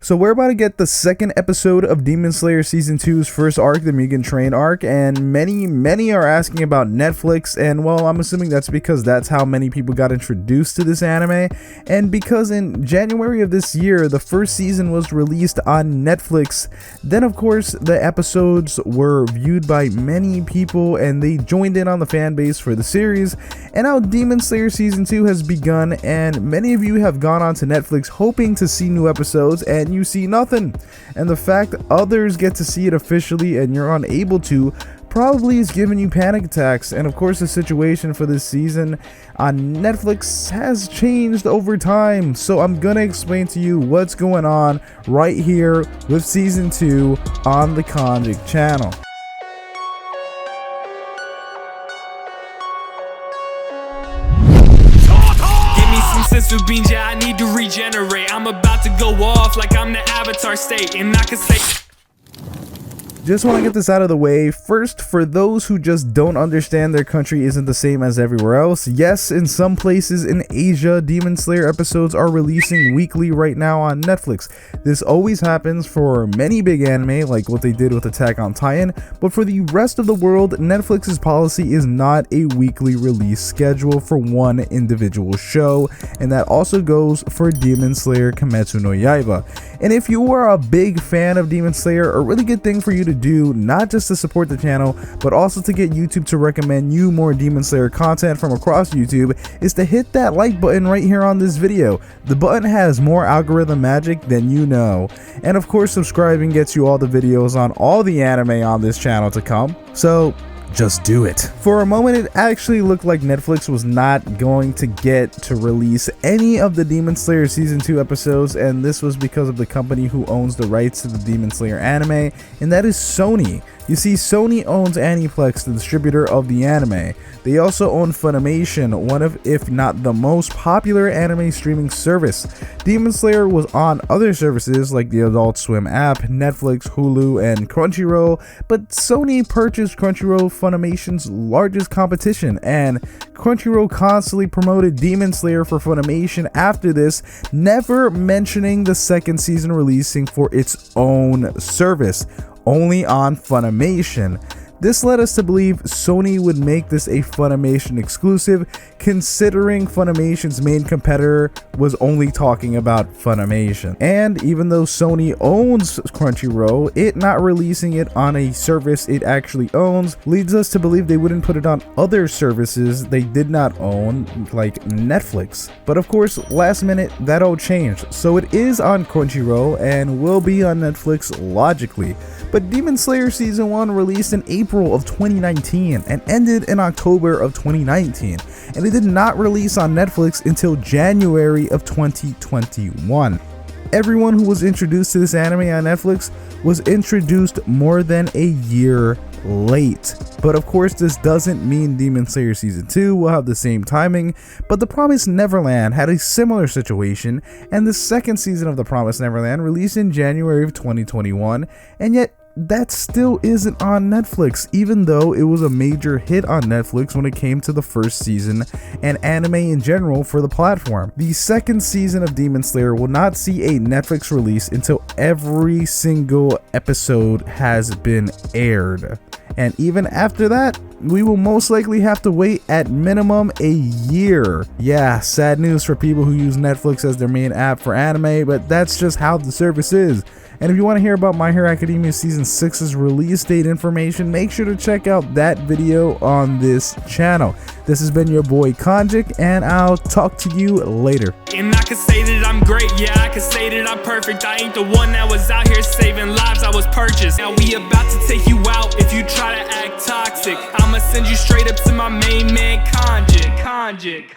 So we're about to get the second episode of Demon Slayer Season 2's first arc, the Mugen Train arc, and many are asking about Netflix, and well, I'm assuming that's because that's how many people got introduced to this anime, and because in January of this year, the first season was released on Netflix, then of course the episodes were viewed by many people and they joined in on the fan base for the series, and now Demon Slayer Season 2 has begun, and many of you have gone on to Netflix hoping to see new episodes, and you see nothing, and the fact others get to see it officially and you're unable to probably is giving you panic attacks. And of course the situation for this season on Netflix has changed over time, so I'm gonna explain to you what's going on right here with Season 2 on the Kanjic channel. I need to regenerate. I'm about to go off like I'm the Avatar state, and I can say. Just want to get this out of the way. First, for those who just don't understand, their country isn't the same as everywhere else. Yes, in some places in Asia, Demon Slayer episodes are releasing weekly right now on Netflix. This always happens for many big anime, like what they did with Attack on Titan, but for the rest of the world, Netflix's policy is not a weekly release schedule for one individual show, and that also goes for Demon Slayer Kimetsu no Yaiba. And if you are a big fan of Demon Slayer, a really good thing for you to do, not just to support the channel, but also to get YouTube to recommend you more Demon Slayer content from across YouTube, is to hit that like button right here on this video. The button has more algorithm magic than you know. And of course, subscribing gets you all the videos on all the anime on this channel to come. So just do it. For a moment, it actually looked like Netflix was not going to get to release any of the Demon Slayer Season 2 episodes, and this was because of the company who owns the rights to the Demon Slayer anime, and that is Sony. You see, Sony owns Aniplex, the distributor of the anime. They also own Funimation, one of, if not the most popular anime streaming service. Demon Slayer was on other services like the Adult Swim app, Netflix, Hulu, and Crunchyroll, but Sony purchased Crunchyroll, Funimation's largest competition, and Crunchyroll constantly promoted Demon Slayer for Funimation after this, never mentioning the second season releasing for its own service, only on Funimation. This led us to believe Sony would make this a Funimation exclusive, considering Funimation's main competitor was only talking about Funimation. And even though Sony owns Crunchyroll, it not releasing it on a service it actually owns leads us to believe they wouldn't put it on other services they did not own, like Netflix. But of course, last minute, that all changed. So it is on Crunchyroll and will be on Netflix logically. But Demon Slayer Season 1 released in April of 2019 and ended in October of 2019, and it did not release on Netflix until January of 2021. Everyone who was introduced to this anime on Netflix was introduced more than a year late. But of course, this doesn't mean Demon Slayer Season 2 will have the same timing, but The Promised Neverland had a similar situation, and the second season of The Promised Neverland released in January of 2021, and yet that still isn't on Netflix, even though it was a major hit on Netflix when it came to the first season and anime in general for the platform. The second season of Demon Slayer will not see a Netflix release until every single episode has been aired. And even after that, we will most likely have to wait at minimum a year. Yeah, sad news for people who use Netflix as their main app for anime, but that's just how the service is. And if you want to hear about My Hero Academia Season 6's release date information, make sure to check out that video on this channel. This has been your boy Kanjic, and I'll talk to you later. And I can say that I'm great, yeah, I can say that I'm perfect. I ain't the one that was out here saving lives, I was purchased. Now we about to take you out if you try to act toxic. I'ma send you straight up to my main man Kanjic.